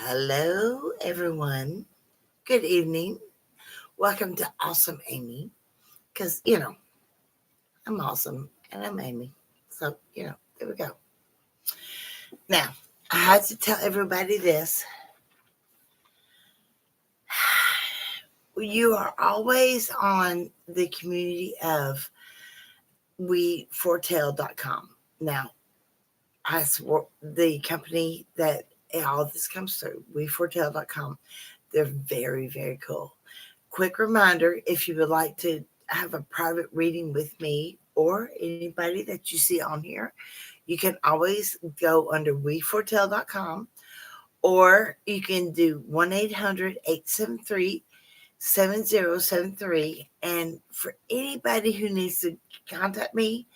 Hello, everyone. Good evening. Welcome to Awesome Amy. Because, I'm awesome and I'm Amy. So, there we go. Now, I had to tell everybody this. You are always on the community of weforetell.com. Now, the company that all this comes through, weforetell.com, they're very, very cool. Quick reminder, if you would like to have a private reading with me or anybody that you see on here, you can always go under weforetell.com, or you can do 1-800-873-7073. And for anybody who needs to contact me,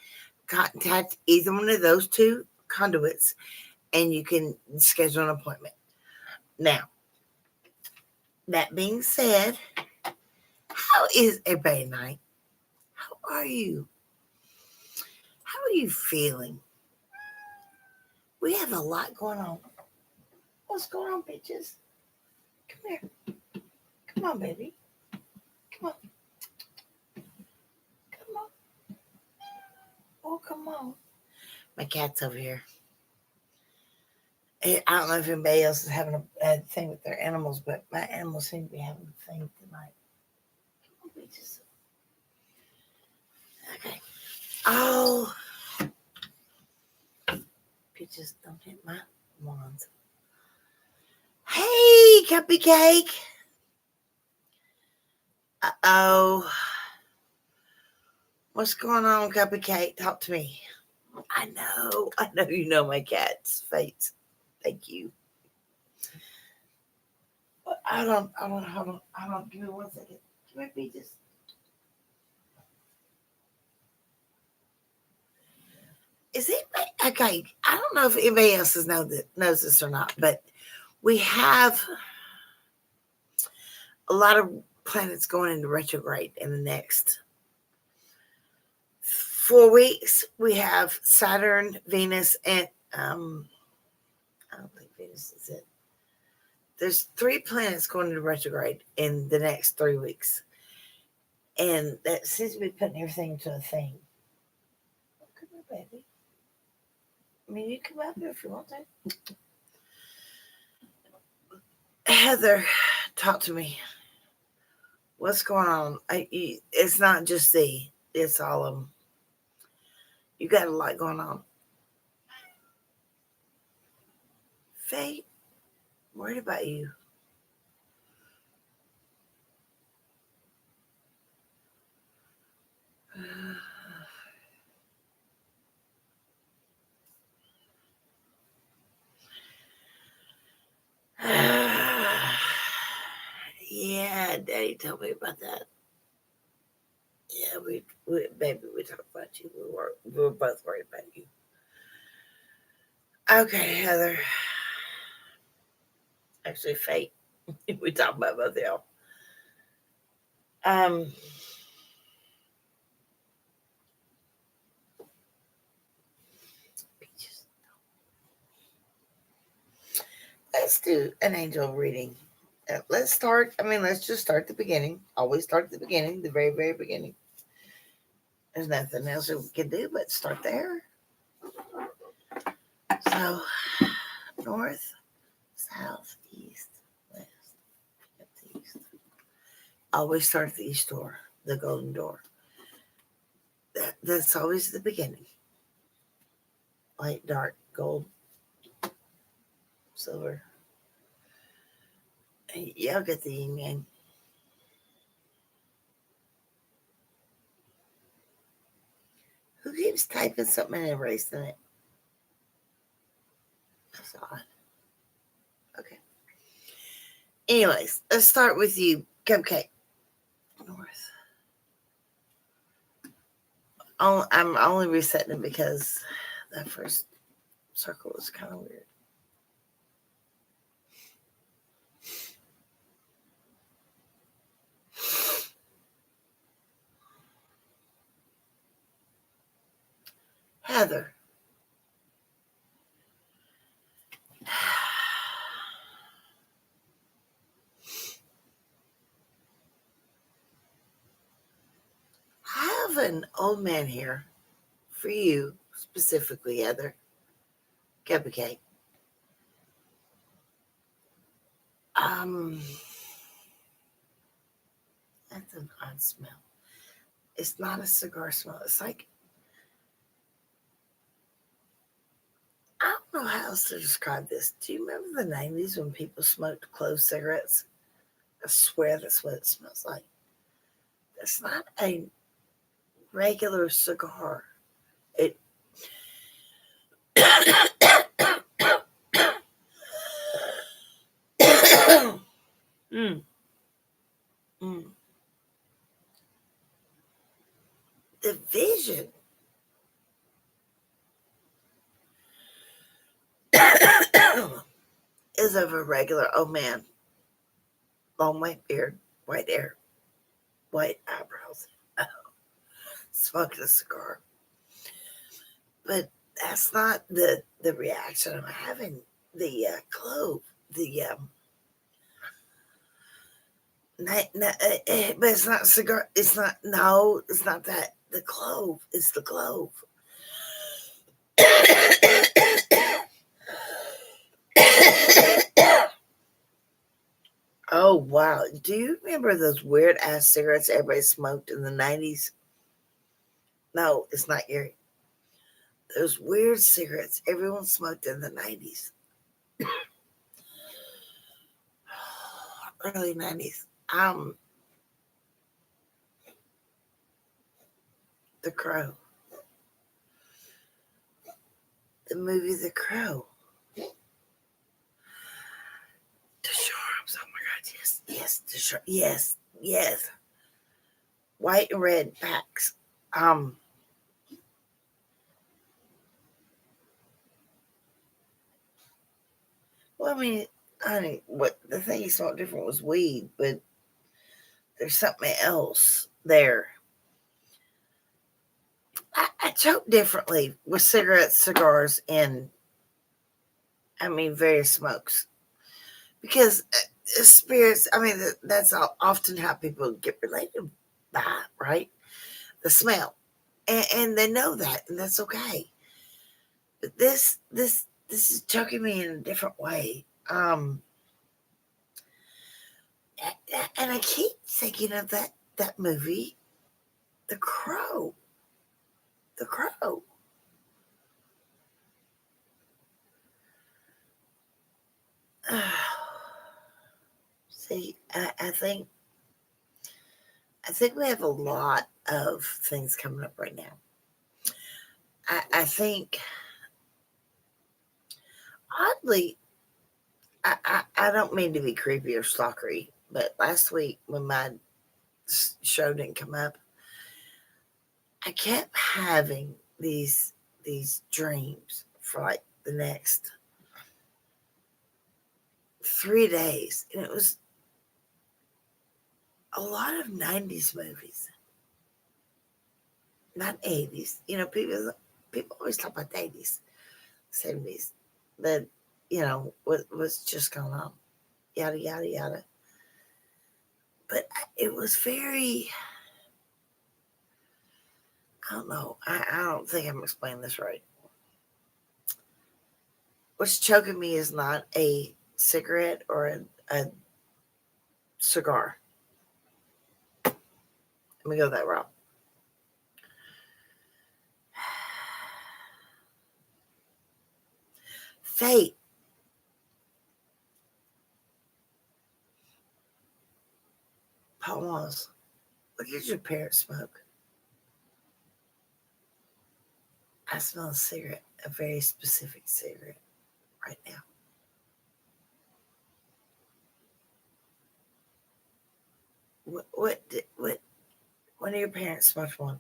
contact either one of those two conduits and you can schedule an appointment. Now, that being said, how is everybody tonight? How are you? How are you feeling? We have a lot going on. What's going on, bitches? Come here. Come on, baby. Come on. Come on. Oh, come on. My cat's over here. I don't know if anybody else is having a thing with their animals, but my animals seem to be having a thing tonight. Come on, bitches. Okay. Oh. Bitches, don't hit my wands. Hey, cupcake. Uh-oh. What's going on, cupcake? Talk to me. I know you know my cat's face. Thank you. But hold on. Give me 1 second. Come here, Peaches. Is it okay? I don't know if anybody else knows this or not, but we have a lot of planets going into retrograde in the next 4 weeks. We have Saturn, Venus, and I don't think Venus is it. There's 3 planets going into retrograde in the next 3 weeks. And that seems to be putting everything to a thing. Oh, come here, baby. I mean, you come up here if you want to. Heather, talk to me. What's going on? It's not just it's all of them. You got a lot going on. Faye, worried about you. Yeah, Daddy told me about that. Yeah, baby, we talked about you. We were both worried about you. Okay, Heather. Actually, Faye. We talked about both of y'all. Let's do an angel reading. Let's start. Let's just start the beginning. Always start at the beginning, the very, very beginning. There's nothing else we can do but start there. So, north, south, east, west, at the east. Always start at the east door, the golden door. That's always the beginning. Light, dark, gold, silver. Y'all get the yin yang. Who keeps typing something and erasing it? That's odd. Okay. Anyways, let's start with you, Cupcake. North. I'm only resetting it because that first circle was kind of weird. Heather. an old man here for you, specifically, Heather. Cupcake. Um, that's an odd smell. It's not a cigar smell. It's like, I don't know how else to describe this. Do you remember the 90s when people smoked clove cigarettes? I swear that's what it smells like. That's not a regular cigar. It mm, mm. The vision is of a regular old man, long white beard, white hair, white eyebrows, smoking a cigar. But that's not the reaction I'm having. The clove, the but it's not cigar. It's not. No, it's not that. The clove. It's the clove. Oh wow! Do you remember those weird ass cigarettes everybody smoked in the 90s? No, it's not Gary. Those weird cigarettes everyone smoked in the 90s, early 90s. The Crow, the movie The Crow. The Sharps. Oh my God! Yes, yes. The Sharp. Yes, yes. White and red packs. Um. Well, I mean, honey, what the thing you smoked different was weed, but there's something else there. I choke differently with cigarettes, cigars, and I mean various smokes because spirits. I mean that's often how people get related by, right? The smell, and they know that, and that's okay. But this is choking me in a different way. And I keep thinking of that movie, The Crow. The Crow. See, I think we have a lot of things coming up right now. I think oddly, I don't mean to be creepy or stalkery, but last week when my show didn't come up, I kept having these dreams for like the next 3 days, and it was a lot of 90s movies, not 80s. You know, people always talk about the 80s, 70s, that what was just going on, yada yada yada. But it was very, I don't know. I don't think I'm explaining this right. What's choking me is not a cigarette or a cigar. Let me go that route. Fate. Pause. Look at your parents smoke. I smell a cigarette, a very specific cigarette right now. What one of your parents smoked one?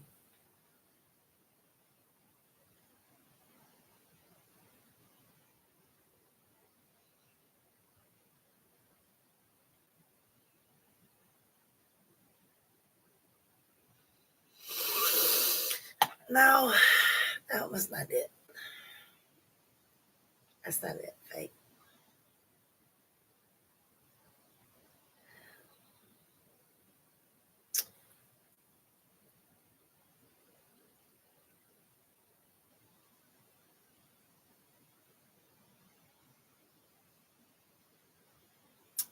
No, that was not it. That's not it. Fate.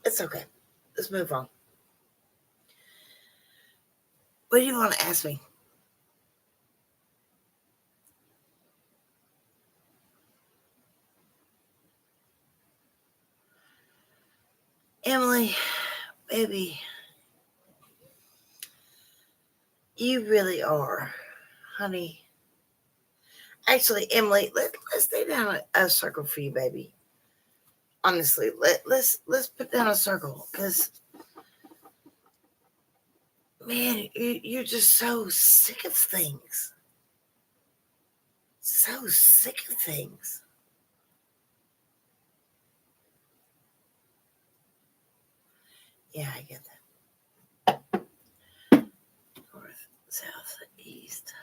It's okay. Let's move on. What do you want to ask me? Emily, baby, you really are, honey. Actually, Emily, let's stay down a circle for you, baby. Honestly, let's put down a circle because, man, you're just so sick of things. So sick of things. Yeah, I get that. North, south, east.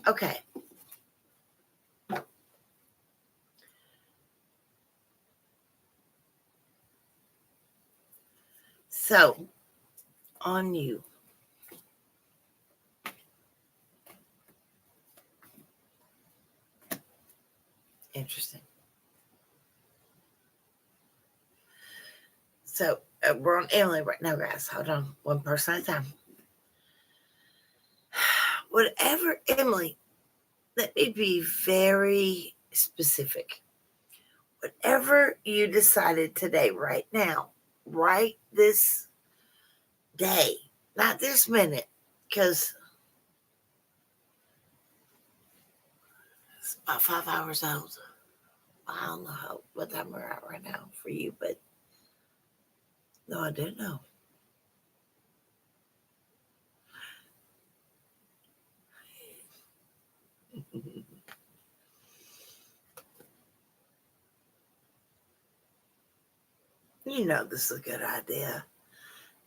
Okay. So, on you. Interesting. So, we're on Emily right now, guys. Hold on. One person at a time. Whatever, Emily, let me be very specific. Whatever you decided today, right now, right this day, not this minute, because it's about 5 hours old. I don't know what time we're at right now for you, but no, I didn't know. You know this is a good idea.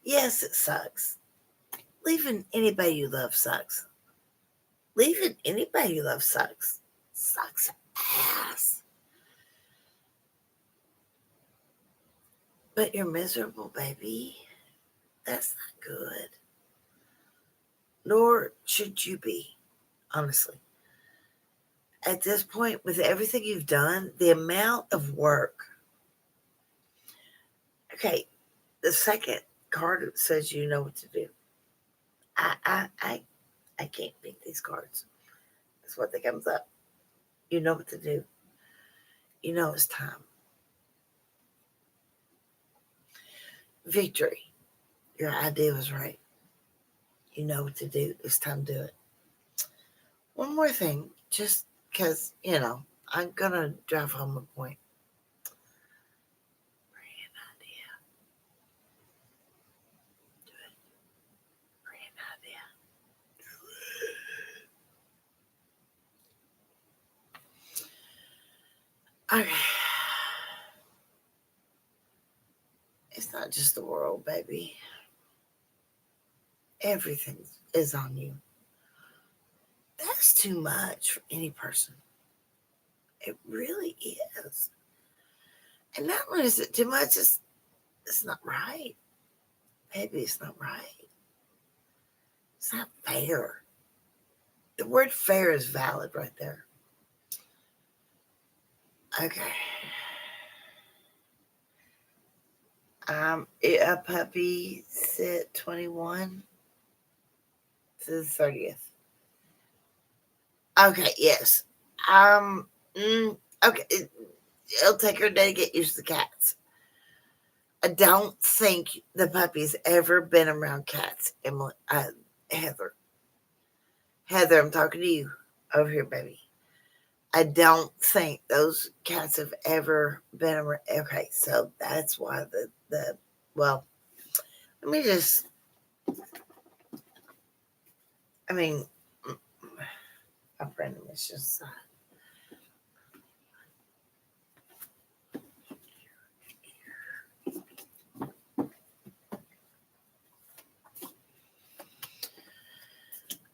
Yes, it sucks. Leaving anybody you love sucks. Leaving anybody you love sucks. Sucks ass. But you're miserable, baby. That's not good. Nor should you be, honestly. At this point, with everything you've done, the amount of work. Okay, the second card says you know what to do. I can't pick these cards. That's what that comes up. You know what to do. You know it's time. Victory. Your idea was right. You know what to do. It's time to do it. One more thing, just because, I'm going to drive home a point. Brilliant idea. Do it. Brilliant idea. Okay. It's not just the world, baby. Everything is on you. That's too much for any person. It really is. And not only is it too much, it's not right. Baby, it's not right. It's not fair. The word fair is valid right there. Okay. A puppy sit 21 to the 30th. Okay, yes. Okay. It'll take her a day to get used to cats. I don't think the puppy's ever been around cats, Emily. Heather. Heather, I'm talking to you over here, baby. I don't think those cats have ever been around. Okay, so that's why well, let me just, I mean, my friend was just, all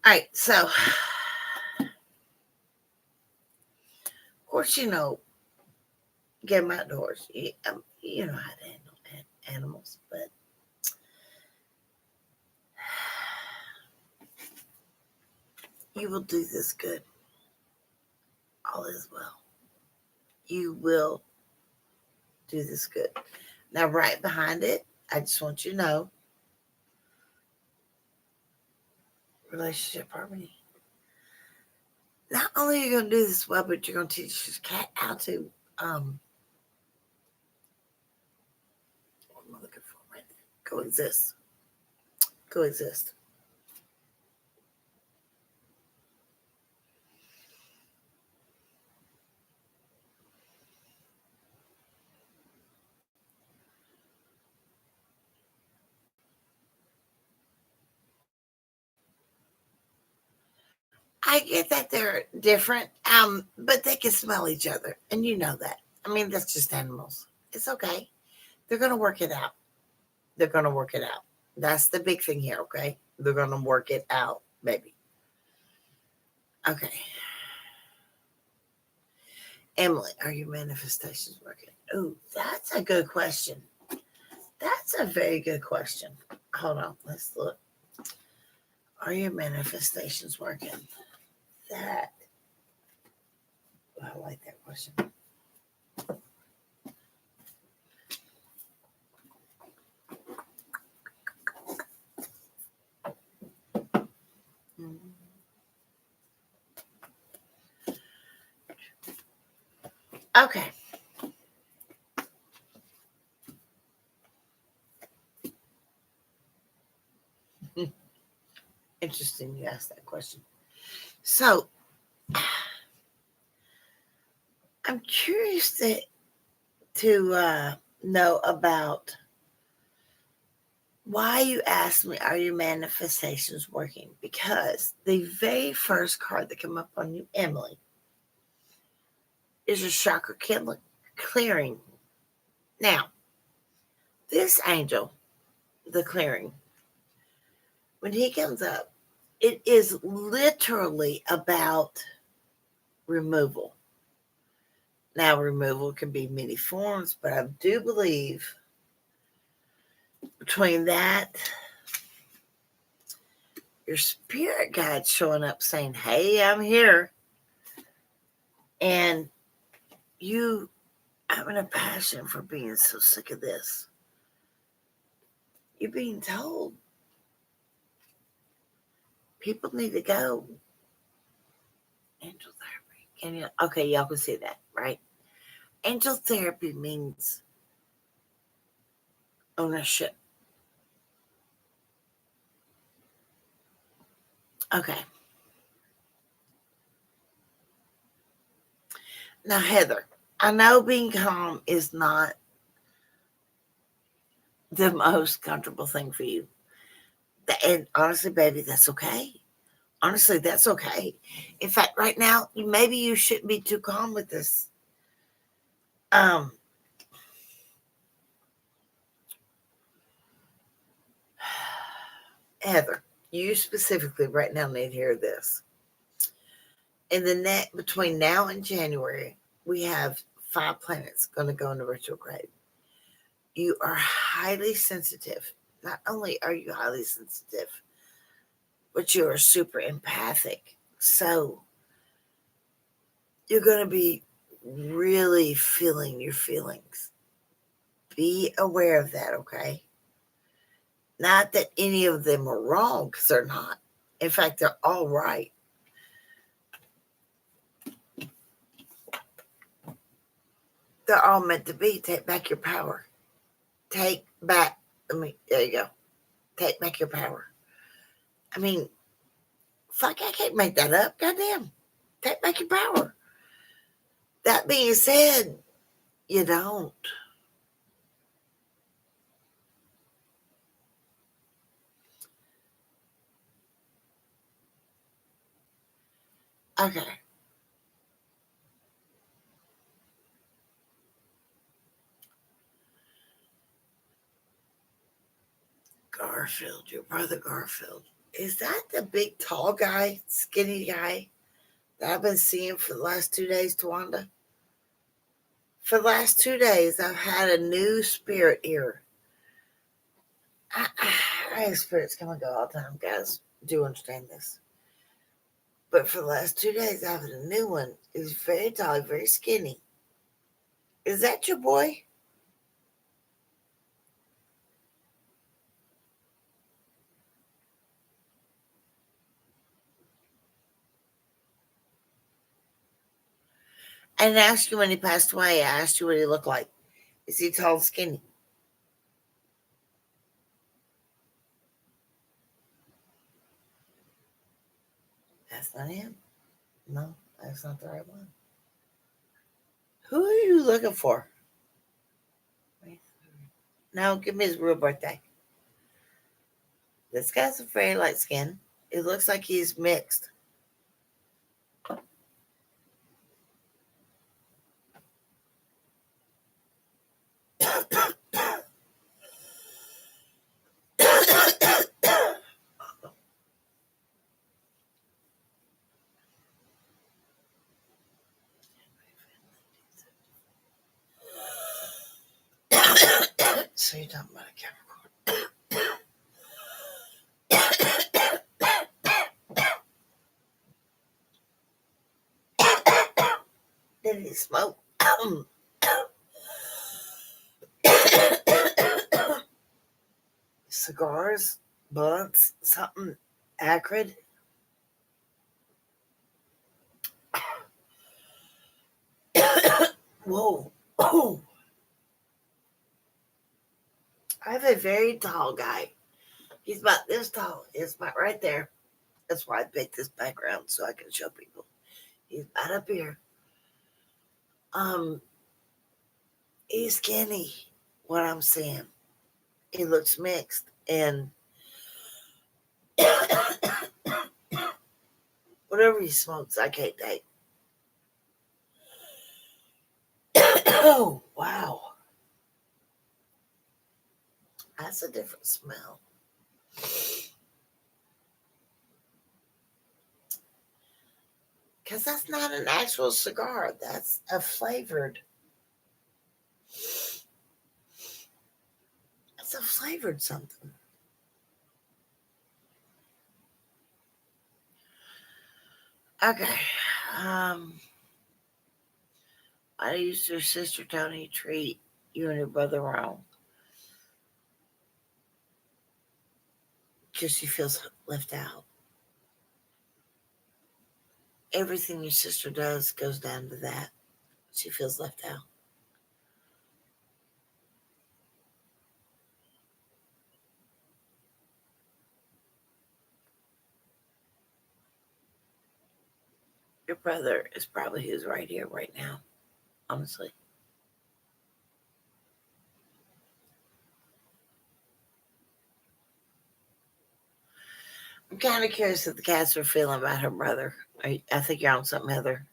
right, so, of course, get them outdoors. You know how to handle animals, but you will do this good. All is well. You will do this good. Now, right behind it, I just want you to know relationship harmony. Not only are you going to do this well, but you're going to teach your cat how to, what am I looking for right there? Coexist. Coexist. I get that they're different, but they can smell each other, and you know that. I mean, that's just animals. It's okay. They're gonna work it out. They're gonna work it out. That's the big thing here, okay? They're gonna work it out, baby. Okay. Emily, are your manifestations working? Oh, that's a good question. That's a very good question. Hold on, let's look. Are your manifestations working? That I like that question. Okay. Interesting you asked that question. So I'm curious to know about why you asked me, are your manifestations working? Because the very first card that came up on you, Emily, is your chakra clearing. Now, this angel, the clearing, when he comes up, it is literally about removal. Now, removal can be many forms, but I do believe between that, your spirit guide showing up saying, hey, I'm here. And you having a passion for being so sick of this. You're being told people need to go. Angel therapy. Can you? Okay, y'all can see that, right? Angel therapy means ownership. Okay. Now, Heather, I know being calm is not the most comfortable thing for you. And honestly, baby, that's okay. Honestly, that's okay. In fact, right now, maybe you shouldn't be too calm with this. Um, Heather, you specifically right now need to hear this. In the net between now and January, we have 5 planets going to go into retrograde. You are highly sensitive. Not only are you highly sensitive, but you are super empathic. So you're going to be really feeling your feelings. Be aware of that, okay? Not that any of them are wrong, because they're not. In fact, they're all right. They're all meant to be. Take back your power. Take back, there you go. Take back your power. I mean, fuck, I can't make that up. Goddamn. Take back your power. That being said, you don't. Okay. Garfield, your brother Garfield. Is that the big, tall guy, skinny guy that I've been seeing for the last 2 days, Tawanda? For the last 2 days, I've had a new spirit here. I have spirits come and go all the time, guys. Do understand this. But for the last 2 days, I've had a new one. He's very tall, very skinny. Is that your boy? I didn't ask you when he passed away. I asked you what he looked like. Is he tall and skinny? That's not him. No, that's not the right one. Who are you looking for? Now, give me his real birthday. This guy's a very light skin. It looks like he's mixed. So you're talking about a Capricorn. Did he smoke? Cigars, blunts, something acrid. Whoa. Oh. I have a very tall guy. He's about this tall. He's about right there. That's why I picked this background so I can show people. He's about up here. He's skinny. What I'm seeing. He looks mixed. And whatever he smokes, I can't take. Oh, wow. That's a different smell. Because that's not an actual cigar. That's a flavored. It's a flavored something. Okay. Why used your sister Tony treat you and your brother wrong? Because she feels left out. Everything your sister does goes down to that. She feels left out. Your brother is probably who's right here, right now, honestly. I'm kind of curious what the cats are feeling about her brother. I think you're on something, Heather.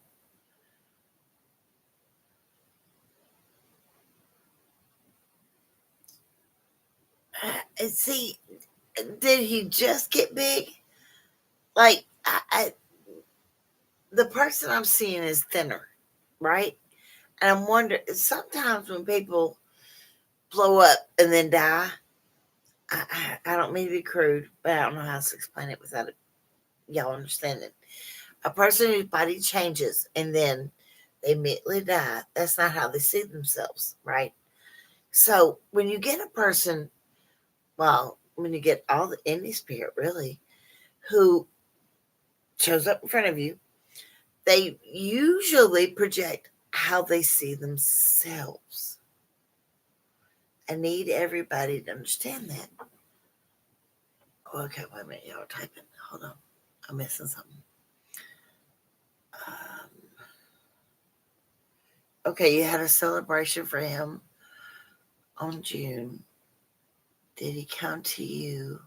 See, did he just get big? Like, the person I'm seeing is thinner, right? And I'm wondering, sometimes when people blow up and then die, I don't mean to be crude, but I don't know how to explain it without y'all understanding. A person whose body changes and then they immediately die, that's not how they see themselves, right? So when you get a person, well, when you get all the indie spirit, really, who shows up in front of you, they usually project how they see themselves. I need everybody to understand that. Okay, wait a minute, y'all typing. Hold on. I'm missing something. Okay, you had a celebration for him on June. Did he come to you?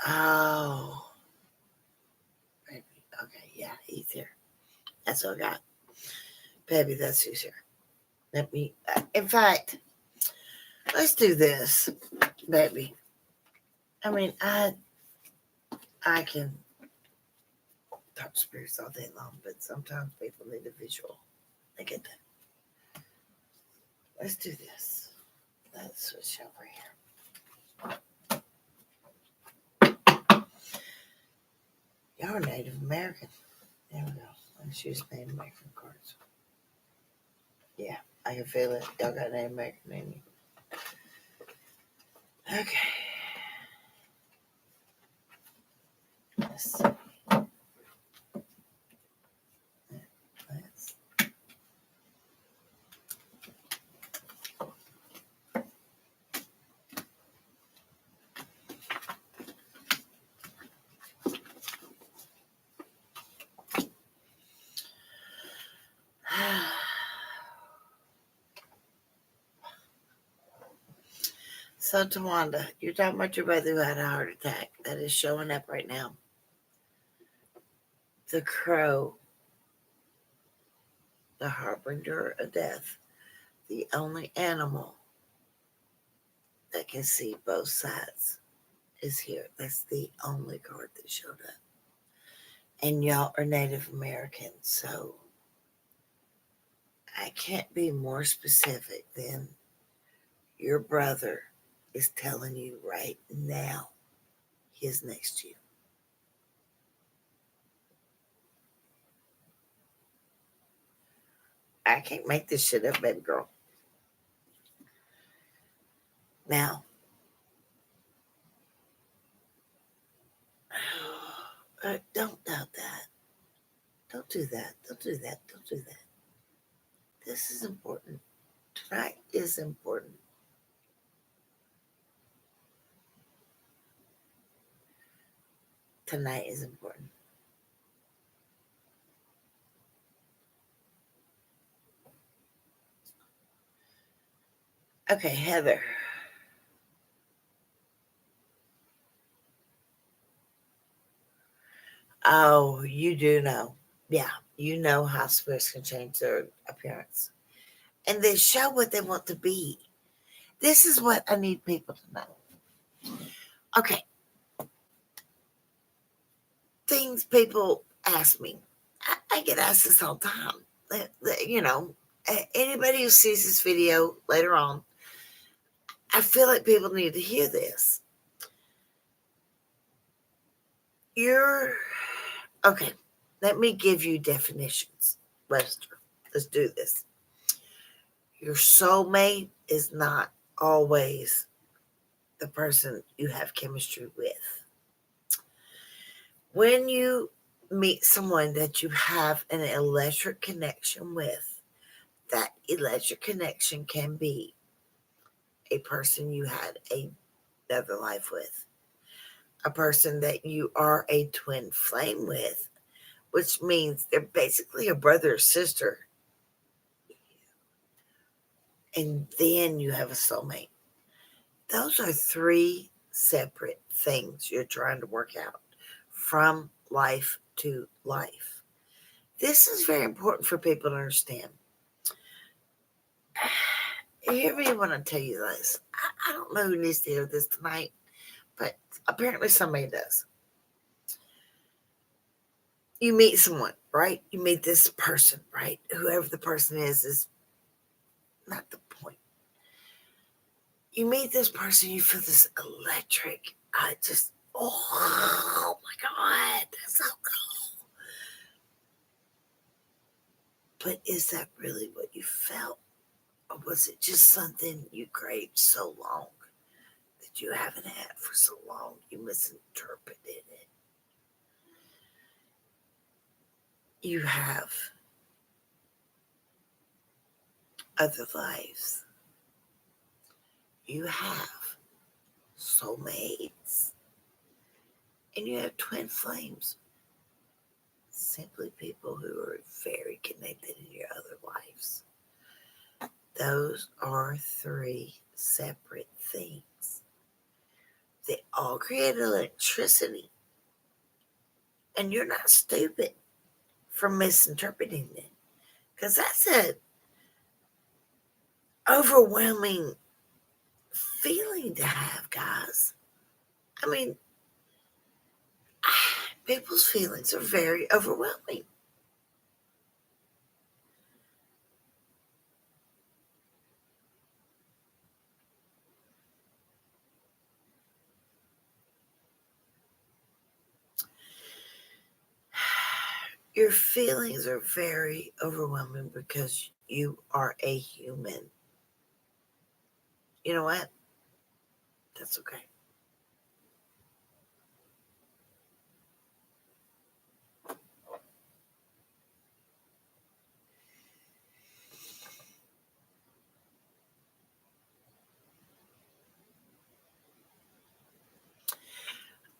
Oh, baby. Okay, yeah, he's here. That's what I got. Baby, that's who's here. Let me, in fact, let's do this, baby. I mean, I can talk spirits all day long, but sometimes people need a visual. I get that. Let's do this. Let's switch over here. Y'all are Native American. There we go. Let's use Native American cards. Yeah, I can feel it. Y'all got Native American in you. Okay. Let's see. So, Tawanda, you're talking about your brother who had a heart attack that is showing up right now. The crow, the harbinger of death, the only animal that can see both sides, is here. That's the only card that showed up. And y'all are Native American, so I can't be more specific than your brother is telling you right now he is next to you. I can't make this shit up, baby girl. Now, don't doubt that. Don't do that. Don't do that. Don't do that. This is important. Tonight is important. Tonight is important. Okay, Heather. Oh, you do know. Yeah, you know how spirits can change their appearance. And they show what they want to be. This is what I need people to know. Okay. Things people ask me. I get asked this all the time. You know, anybody who sees this video later on, I feel like people need to hear this. You're okay. Let me give you definitions, Webster. Let's do this. Your soulmate is not always the person you have chemistry with. When you meet someone that you have an electric connection with, that electric connection can be a person you had another life with, a person that you are a twin flame with, which means they're basically a brother or sister. And then you have a soulmate. Those are three separate things you're trying to work out from life to life. This is very important for people to understand. Hear me when I tell you this. I don't know who needs to hear this tonight, but apparently somebody does. You meet someone, right? You meet this person, right? Whoever the person is not the point. You meet this person, you feel this electric. Oh my God, that's so cool. But is that really what you felt? Or was it just something you craved so long that you haven't had for so long? You misinterpreted it. You have other lives. You have soulmates. And you have twin flames. Simply people who are very connected in your other lives. Those are three separate things. They all create electricity. And you're not stupid for misinterpreting it. Because that's an overwhelming feeling to have, guys. I mean, people's feelings are very overwhelming. Your feelings are very overwhelming because you are a human. You know what? That's okay.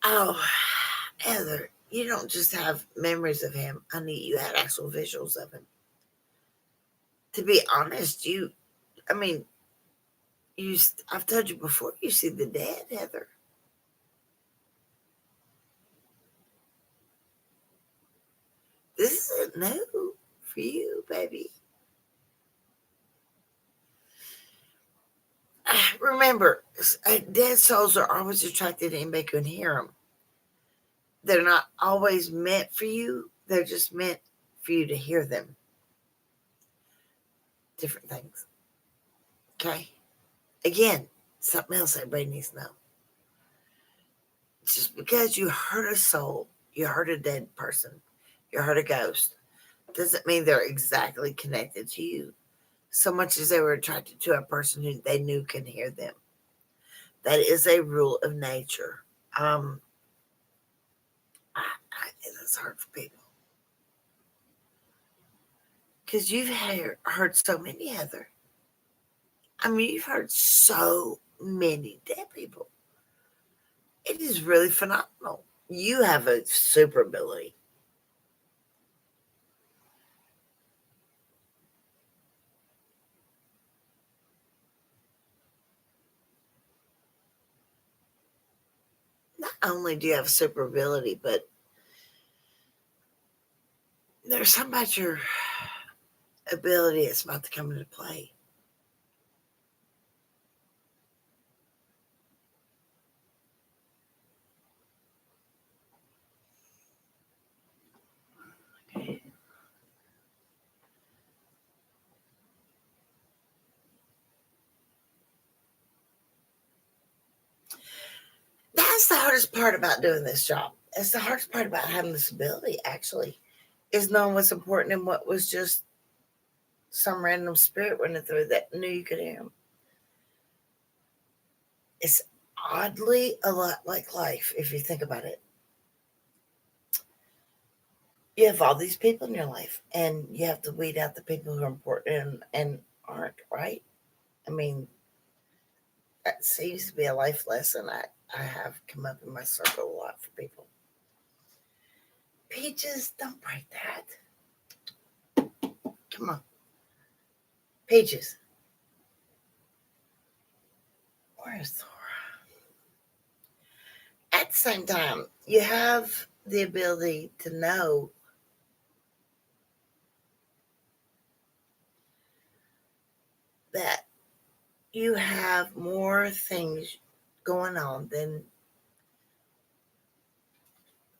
Oh, Heather, you don't just have memories of him. Honey, you had actual visuals of him. To be honest, I mean, I've told you before, you see the dead, Heather. This isn't new for you, baby. Remember, dead souls are always attracted to anybody who can hear them. They're not always meant for you. They're just meant for you to hear them. Different things. Okay? Again, something else everybody needs to know. Just because you hurt a soul, you hurt a dead person, you hurt a ghost, doesn't mean they're exactly connected to you so much as they were attracted to a person who they knew can hear them. That is a rule of nature. Um, I think that's hard for people. Because you've heard so many, Heather. I mean, you've heard so many dead people. It is really phenomenal. You have a super ability. Not only do you have a super ability, but there's something about your ability that's about to come into play. Okay. That's the hardest part about doing this job. It's the hardest part about having this ability, actually, is knowing what's important and what was just some random spirit running through that knew you could hear them. It's oddly a lot like life if you think about it. You have all these people in your life, and you have to weed out the people who are important and aren't, right? I mean, that seems to be a life lesson I have come up in my circle a lot for people. Peaches, don't break that. Come on. Peaches. Where's Thora? At the same time, you have the ability to know that you have more things going on than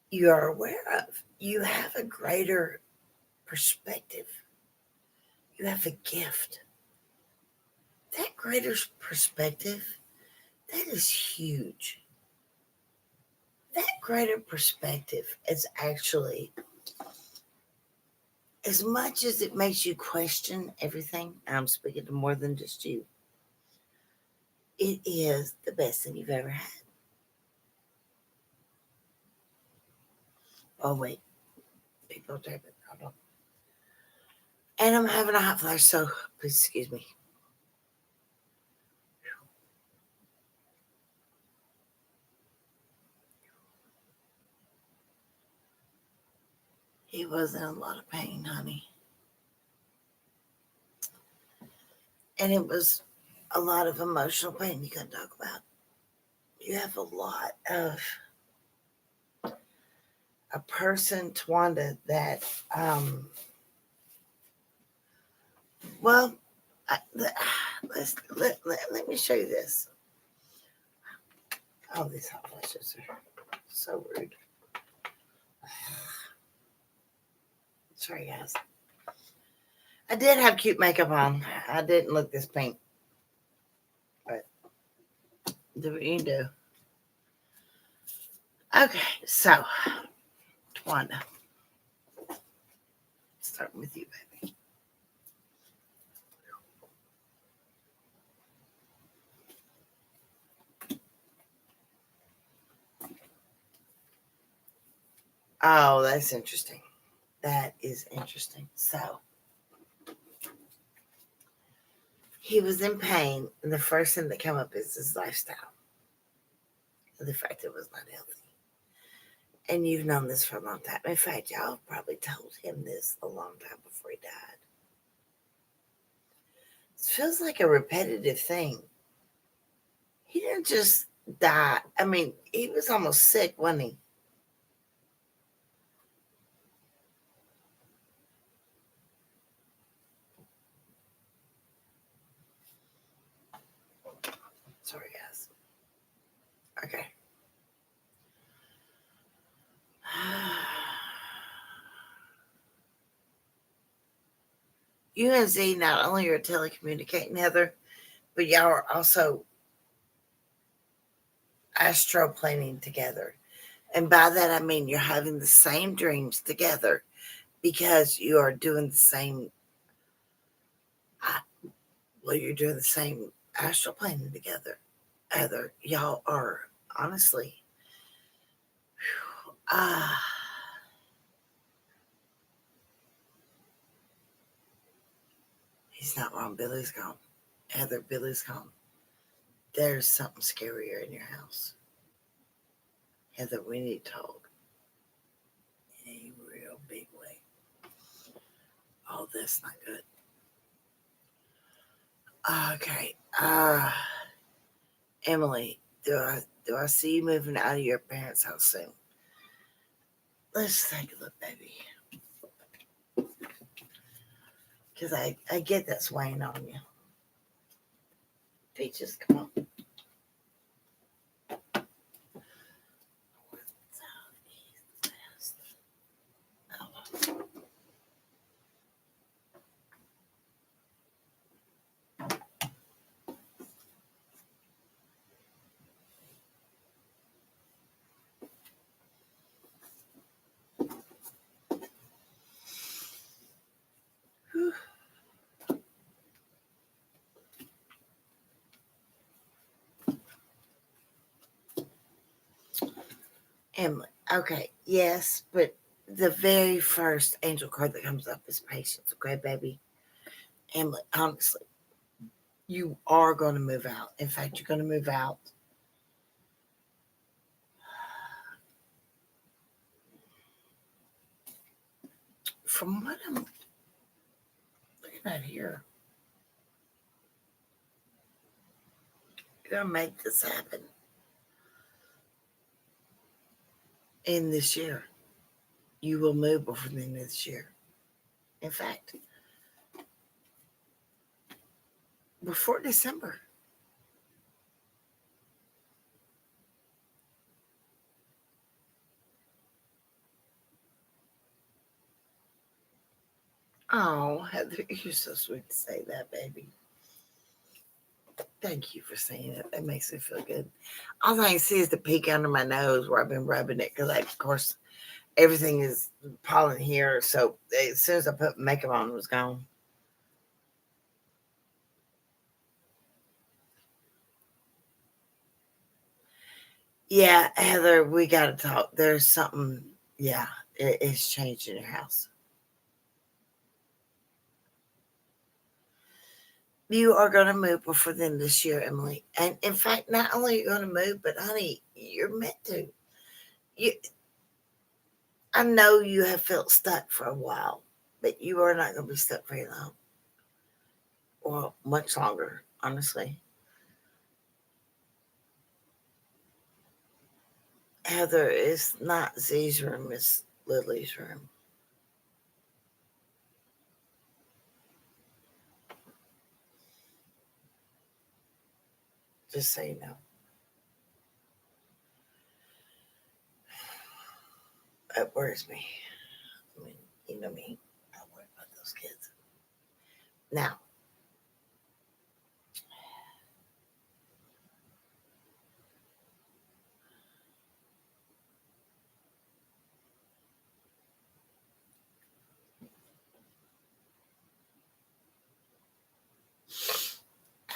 you are aware of. You have a greater perspective. You have a gift. That greater perspective, that is huge. That greater perspective is actually, as much as it makes you question everything, I'm speaking to more than just you, it is the best thing you've ever had. Oh, wait. People type it. Hold on. And I'm having a hot flash, so please excuse me. He was in a lot of pain, honey. And it was a lot of emotional pain you can talk about. You have a lot of a person, Twanda, that, well, let me show you this. Oh, these hot flashes are so rude. Sorry, guys. I did have cute makeup on. I didn't look this pink. But do what you do. Okay, so, Twanda. Starting with you, baby. Oh, that's interesting. That is interesting. So, he was in pain, and the first thing that came up is his lifestyle. The fact it was not healthy. And you've known this for a long time. In fact, y'all probably told him this a long time before he died. It feels like a repetitive thing. He didn't just die. I mean, he was almost sick, wasn't he? Sorry, guys. Okay. You and Z not only are telecommunicating, Heather, but y'all are also astro planning together. And by that, I mean you're having the same dreams together because you are doing the same, uh, well, you're doing the same astral planning together. Heather, y'all are honestly, ah, he's not wrong. Billy's gone. Heather, Billy's gone. There's something scarier in your house. Heather, we need to talk in a real big way. Oh, that's not good. Okay. Emily, do I see you moving out of your parents' house soon? Let's take a look, baby. Because I get that's weighing on you. Peaches, come on. Emily, okay, yes, but the very first angel card that comes up is patience, okay, baby? Emily, honestly, you are going to move out. In fact, you're going to move out. From what I'm looking at here, you're going to make this happen in this year. You will move before the end of this year. In fact, before December. Oh, Heather, you're so sweet to say that, baby. Thank you for saying it. That makes me feel good. All I can see is the peak under my nose where I've been rubbing it because, of course, everything is pollen here. So as soon as I put makeup on, it was gone. Yeah, Heather, we got to talk. There's something, yeah, it's changed in your house. You are going to move before the end of this year, Emily. And in fact, not only are you going to move, but honey, you're meant to. You, I know you have felt stuck for a while, but you are not going to be stuck very long or much longer, honestly. Heather, it's not Z's room, it's Lily's room. Just so you know. It worries me. I mean, you know me. I worry about those kids. Now,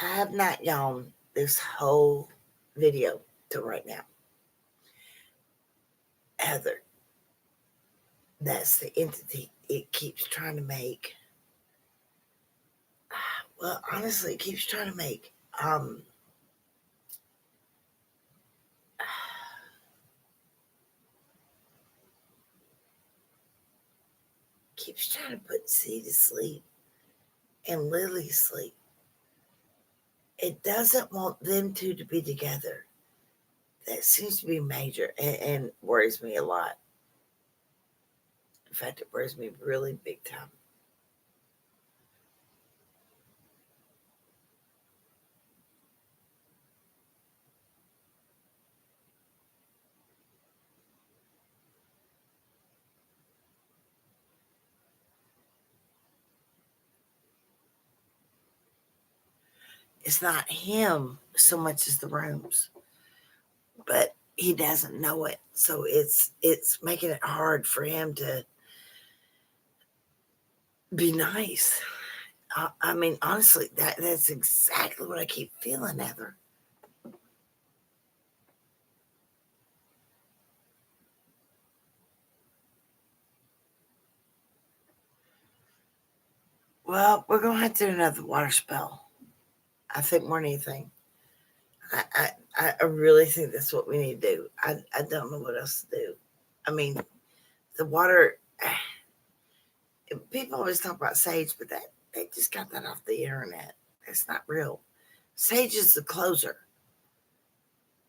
I have not yawned this whole video to right now. Heather, that's the entity it keeps trying to make. Well, honestly, it keeps trying to make. Keeps trying to put C to sleep and Lily to sleep. it doesn't want them two to be together. That seems to be major and worries me a lot. In fact, it worries me really big time. It's not him so much as the rooms, but he doesn't know it, so it's making it hard for him to be nice. I mean, honestly, that's exactly what I keep feeling, Heather. Well, we're gonna have to do another water spell. I think more than anything. I really think that's what we need to do. I don't know what else to do. I mean, the water. People always talk about sage, but that they just got that off the internet. It's not real. Sage is the closer.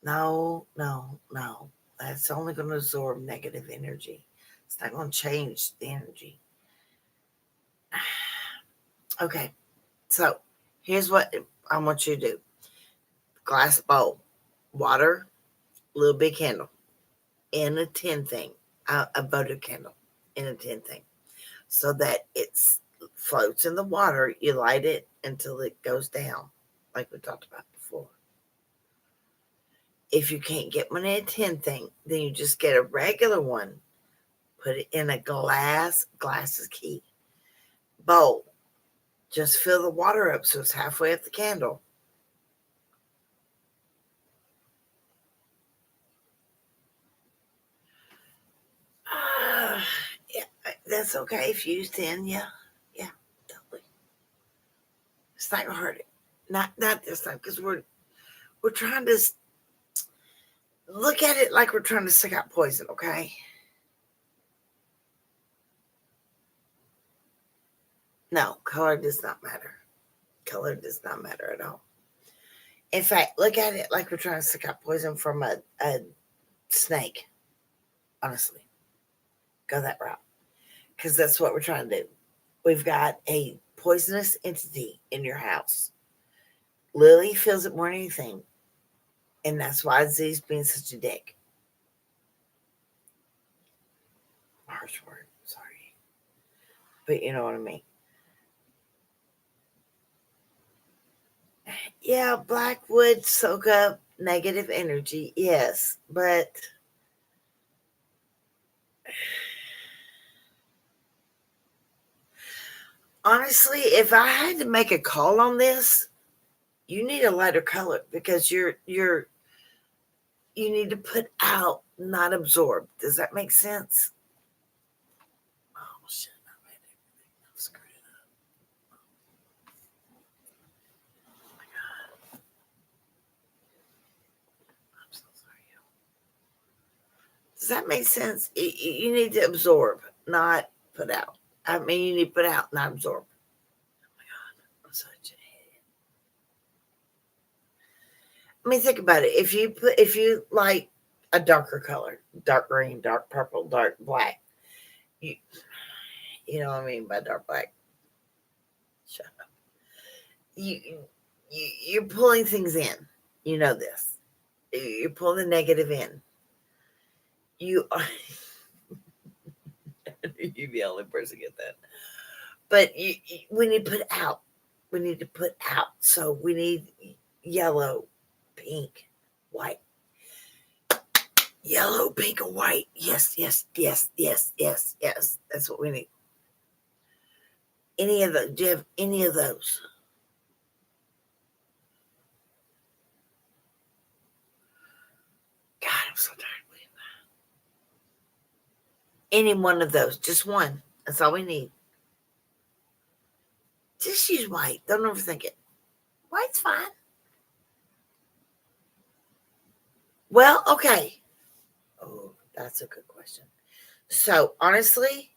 No, no, no. That's only going to absorb negative energy. It's not going to change the energy. Okay, so here's what I want you to do: glass bowl, water, little big candle in a tin thing, a votive candle in a tin thing, so that it floats in the water. You light it until it goes down, like we talked about before. If you can't get one in a tin thing, then you just get a regular one, put it in a glass is key, bowl. Just fill the water up so it's halfway up the candle. Uh, yeah, that's okay if you use tin. Yeah, yeah, totally. It's not gonna hurt it. Not this time because we're trying to look at it like we're trying to suck out poison. Okay. No, color does not matter. Color does not matter at all. In fact, look at it like we're trying to suck out poison from a snake. Honestly, go that route because that's what we're trying to do. We've got a poisonous entity in your house. Lily feels it more than anything, and that's why Z's being such a dick. Harsh word, sorry, but you know what I mean. Yeah, black would soak up negative energy, yes, but honestly, if I had to make a call on this, you need a lighter color because you need to put out, not absorb. Does that make sense? Oh shit! I made everything else screwed up. Oh my god! I'm so sorry. Does that make sense? You need to absorb, not put out. I mean, you need to put out, not absorb. Oh my god! I'm such an idiot. I mean, think about it. If you like a darker color, dark green, dark purple, dark black, you you know what I mean by dark black. Shut up. You you're pulling things in. You know this. You're pulling the negative in. You are you the only person get that. But we need to put out. We need to put out. So we need yellow, pink, white. Yellow, pink, and white. Yes, yes, yes, yes, yes, yes. That's what we need. Any of those? Do you have any of those? God, I'm so tired. Any one of those. Just one. That's all we need. Just use white. Don't overthink it. White's fine. Well, okay. Oh, that's a good question. So honestly,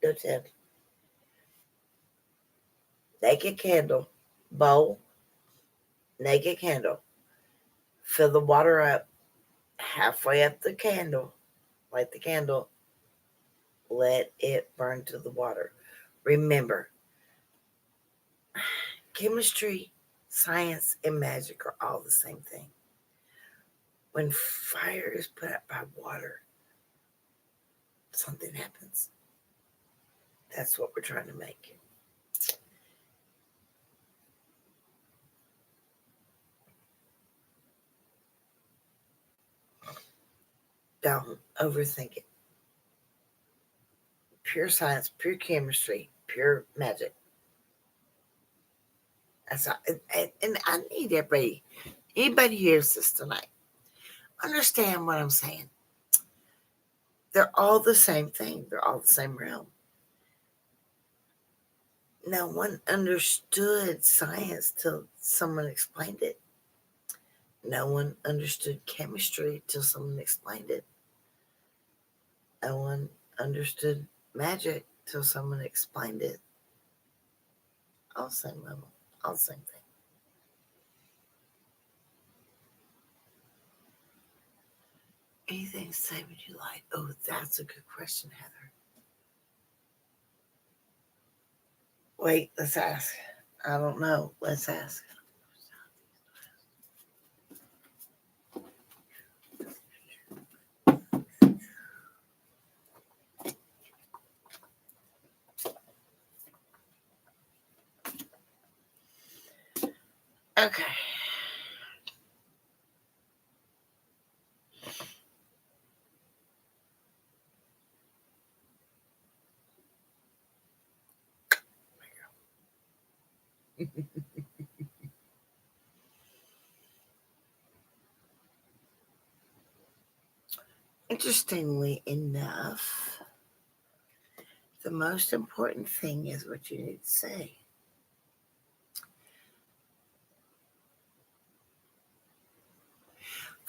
Go to naked candle, bowl, naked candle. Fill the water up halfway up the candle. Light the candle. Let it burn to the water. Remember, chemistry, science, and magic are all the same thing. When fire is put out by water, something happens. That's what we're trying to make. Don't overthink it. Pure science, pure chemistry, pure magic. That's all. And I need anybody hears this tonight, understand what I'm saying. They're all the same thing. They're all the same realm. No one understood science till someone explained it. No one understood chemistry till someone explained it. No one understood magic till someone explained it. All the same level, all the same thing. Anything to say would you like? Oh, that's a good question, Heather. Wait, let's ask. I don't know. Let's ask. Okay. Interestingly enough, the most important thing is what you need to say.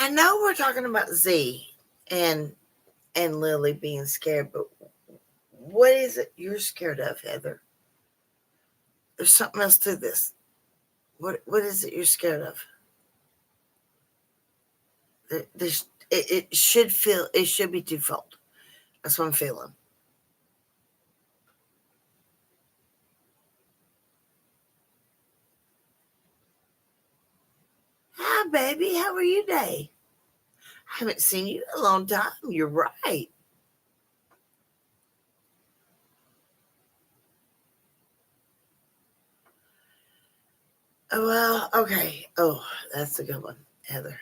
I know we're talking about Z and Lily being scared, but what is it you're scared of, Heather? There's something else to this. What is it you're scared of? It should be twofold. That's what I'm feeling. Hi, baby. How are you today? I haven't seen you in a long time. You're right. Oh, well, okay. Oh, that's a good one, Heather.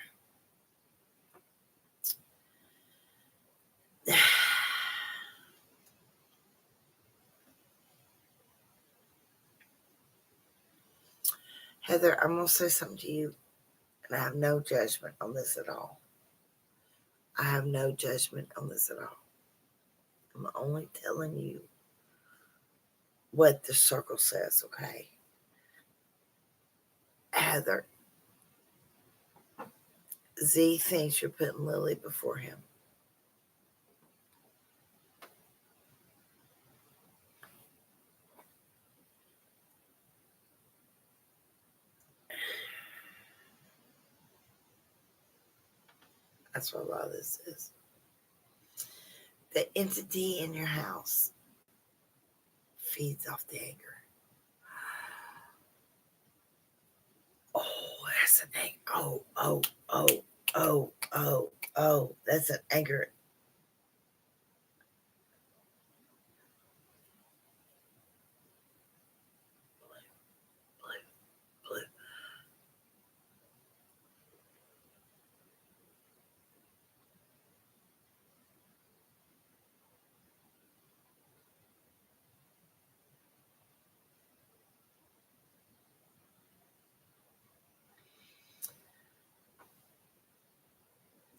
Heather, I'm going to say something to you, and I have no judgment on this at all. I have no judgment on this at all. I'm only telling you what the circle says, okay? Heather, Z thinks you're putting Lily before him. That's what a lot of this is. The entity in your house feeds off the anger. Oh, that's an anger. Oh. That's an anger. Blue.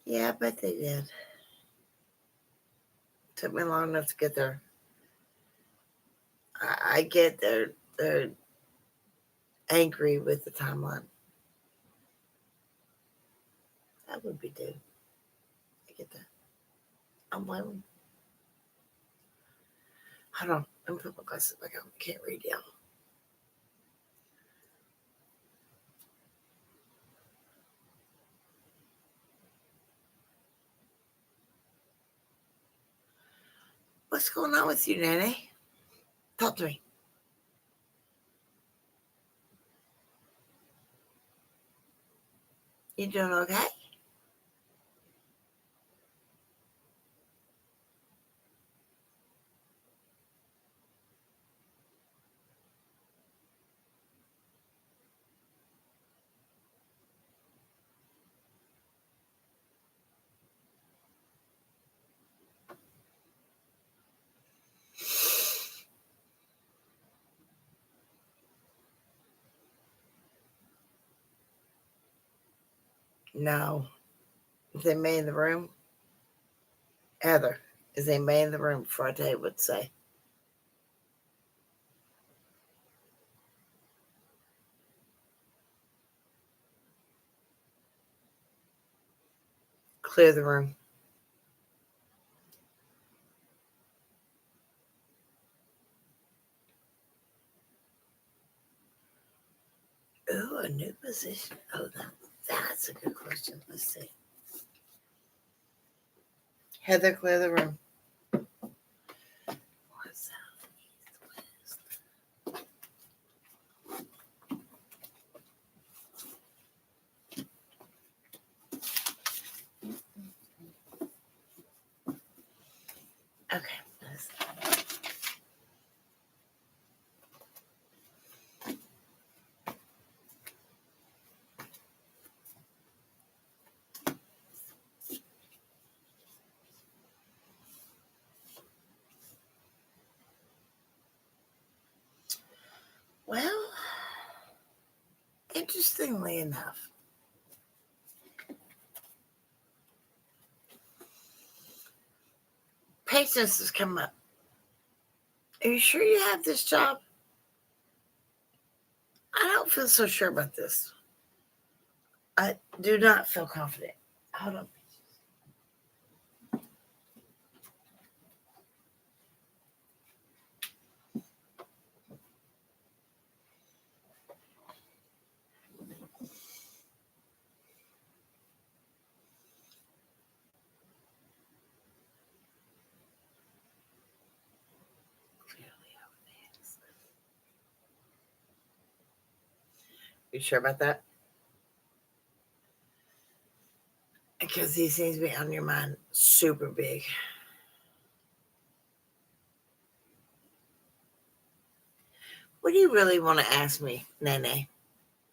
Yeah, I bet they did. Took me long enough to get there. I get they're angry with the timeline. That would be due. I get that. I'm blaming. Hold on. Let me put my glasses back on. I can't read y'all. What's going on with you, Nene? Talk to me. You doing okay? No. Is anybody in the room? Heather, is anybody in the room before I tell you what to say? Clear the room. Ooh, a new position. Oh, that's a good question. Let's see. Heather, clear the room. What's that? Okay. Well, interestingly enough, patience has come up. Are you sure you have this job? I don't feel so sure about this. I do not feel confident. Hold on. You sure about that? Because these things be on your mind super big. What do you really want to ask me, Nene?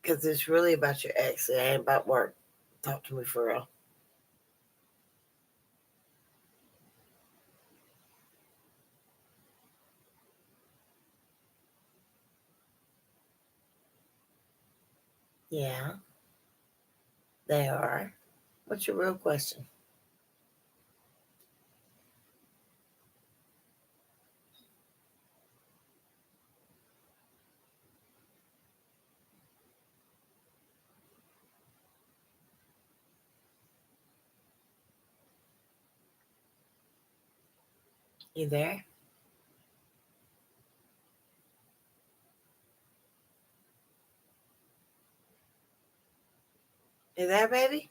Because it's really about your ex. It ain't about work. Talk to me for real. Yeah, they are. What's your real question? You there? You there, baby?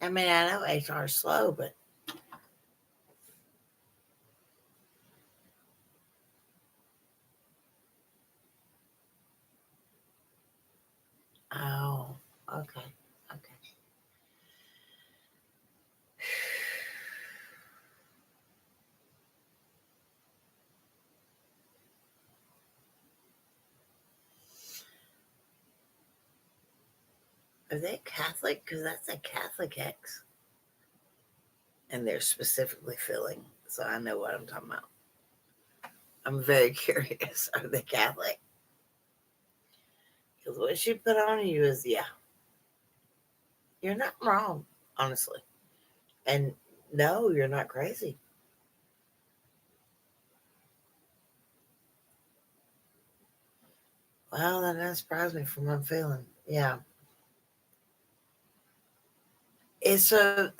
I mean, I know HR is slow, but oh, okay, okay. Are they Catholic? Because that's a Catholic ex, and they're specifically filling, so I know what I'm talking about. I'm very curious. Are they Catholic? Because what she put on you is, yeah, you're not wrong, honestly. And no, you're not crazy. Well, that doesn't surprise me from what I'm feeling. Yeah. It's a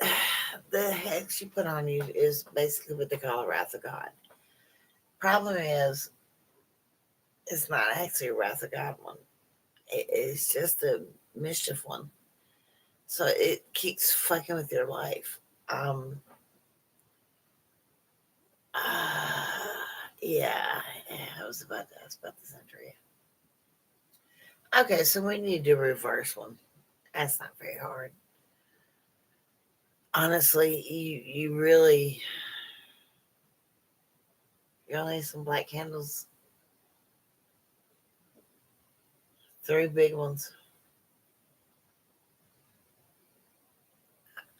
the hex she put on you is basically what they call a wrath of God. Problem is, it's not actually a wrath of God one. It's just a mischief one. So it keeps fucking with your life. Um, uh, yeah, I was about to ask about the century. Okay, so we need to reverse one. That's not very hard. Honestly, you really you'll need some black candles, 3 big ones.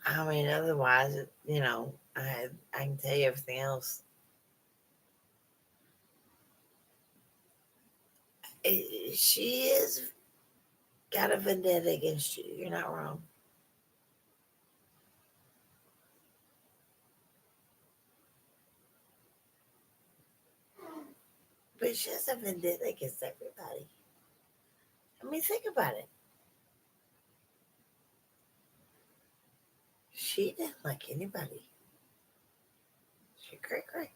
I mean, otherwise, I can tell you everything else. She is got a vendetta against you. You're not wrong. But she has a vendetta against everybody. I mean, think about it. She didn't like anybody. She great, great.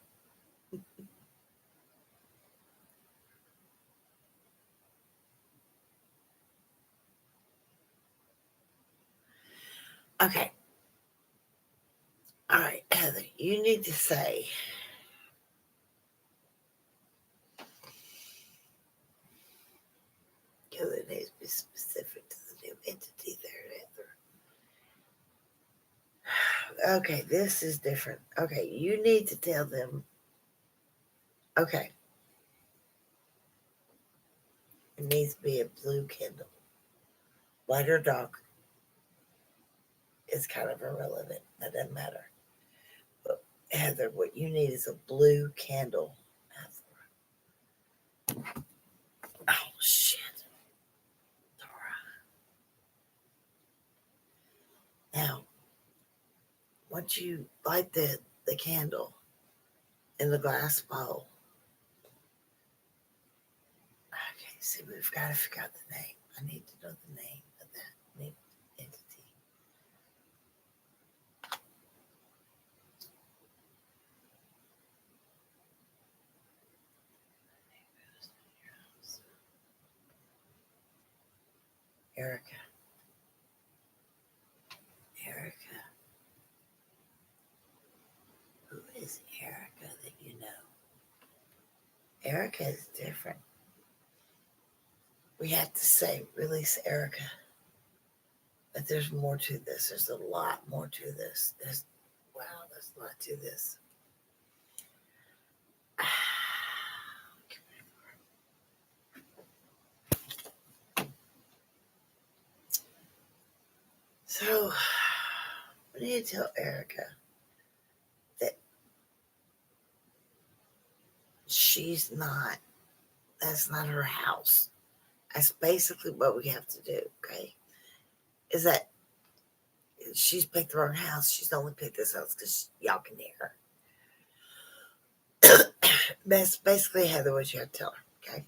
Okay. All right, Heather, you need to say, because it needs to be specific to the new entity there, Heather. Okay, this is different. Okay, you need to tell them, okay, it needs to be a blue candle. White or dark is kind of irrelevant. That doesn't matter. But Heather, what you need is a blue candle. Oh, shit. Now, once you light the candle in the glass bowl, okay, see, we've got to figure out the name. I need to know the name of that new entity. Erica. Erica. Who is Erica that you know? Erica is different. We have to say, release Erica. But there's more to this. There's a lot more to this. Wow, there's a lot to this. So, we need to tell Erica that she's not, that's not her house. That's basically what we have to do, okay? Is that she's picked the wrong house. She's only picked this house because y'all can hear her. That's basically, Heather, what you have to tell her, okay?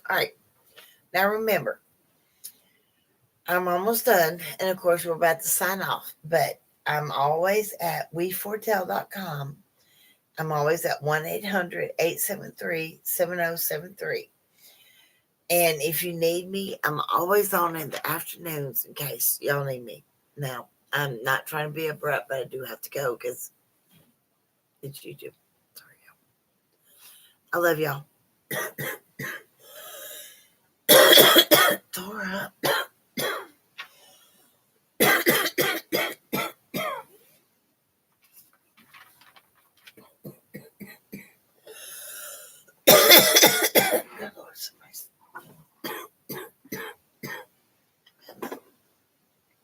All right. Now remember, I'm almost done. And of course, we're about to sign off. But I'm always at weforetell.com. I'm always at 1-800-873-7073. And if you need me, I'm always on in the afternoons in case y'all need me. Now, I'm not trying to be abrupt, but I do have to go because it's YouTube. Sorry, y'all. I love y'all. Dora. Good Lord, somebody's.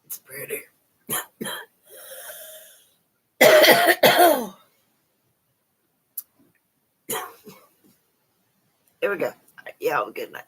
It's pretty. Here we go. All right, y'all have a good night.